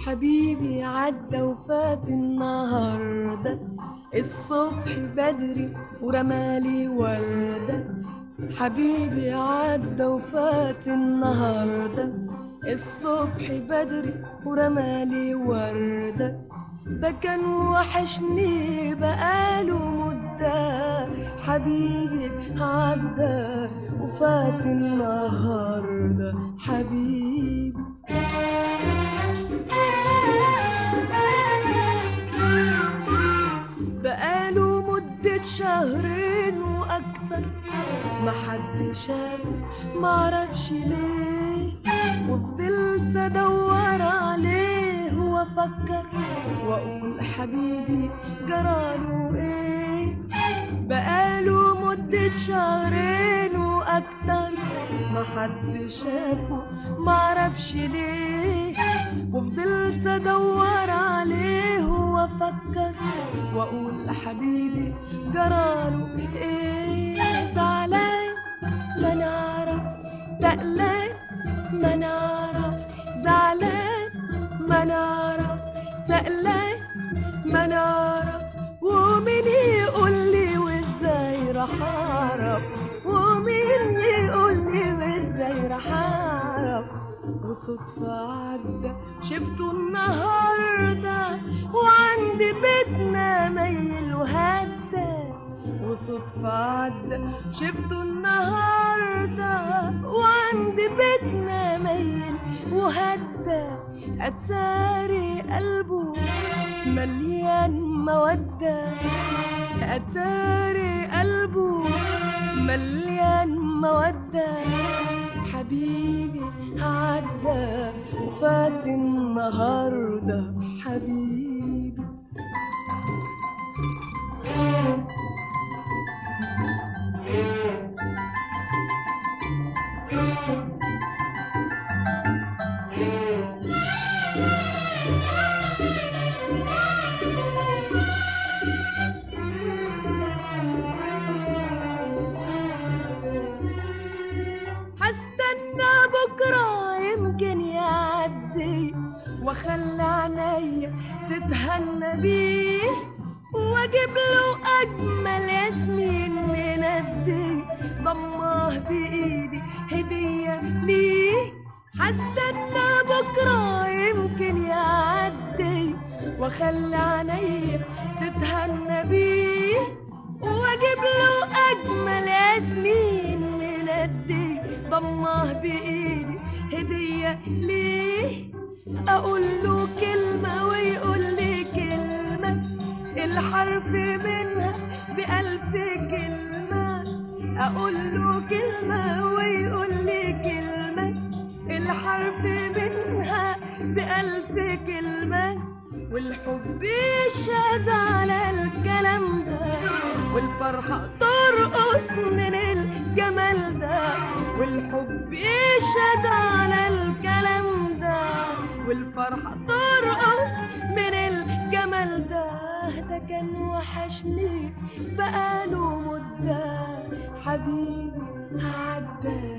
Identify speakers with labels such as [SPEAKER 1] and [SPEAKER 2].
[SPEAKER 1] حبيبي عدى وفات النهاردة الصبح بدري ورمالي وردة. حبيبي عدى وفات النهاردة الصبح بدري ورمالي وردة. ده كان وحشني بقاله مدة. حبيبي عدى وفات النهاردة حبيبي. بقاله مدة شهرين وأكتر ما حد شافه معرفش ليه، وفضلت أدور عليه وأفكر وأقول حبيبي جراله إيه. بقاله مدة شهرين وأكتر ما حد شافه معرفش ليه، وفضلت أدور عليه وأفكر وأقول حبيبي جراله إيه. زعلان ما نعرف، تقلان ما نعرف، زعلان ما نعرف، تقلان ما نعرف. ومين يقول لي وإزاي رح أعرف، ومين يقول لي وإزاي رح أعرف. وصدفة عدى شفته النهاردة وعند بيتنا ميل وهدى. وصدفة عدى شفته النهاردة وعند بيتنا ميل وهدى. أتاري قلبه مليان مودة، أتاري قلبه مليان مودة. حبيبي عدى وفات النهاردة حبيبي. هستنى بكرة يمكن يعدي واخلي عينيا تتهنى بيه، واجيب له اجمل ياسمين من الدي ضماه بايدي هدية ليه. هستنى بكرة يمكن يعدي واخلي عينيا تتهنى بيه، واجيب له اجمل ياسمين من الدي ضماه بايدي هدية ليه. اقول له كلمة ويقول لي كلمة الحرف منها بألف كلمة. اقول له كلمة ويقول لي كلمة الحرف منها بألف كلمة. والحب يشهد على الكلام ده والفرحة ترقص من الجمال ده. والحب يشهد على الكلام ده والفرحة ترقص من الجمال ده. ده كان وحشني بقاله مدة. حبيبي عدى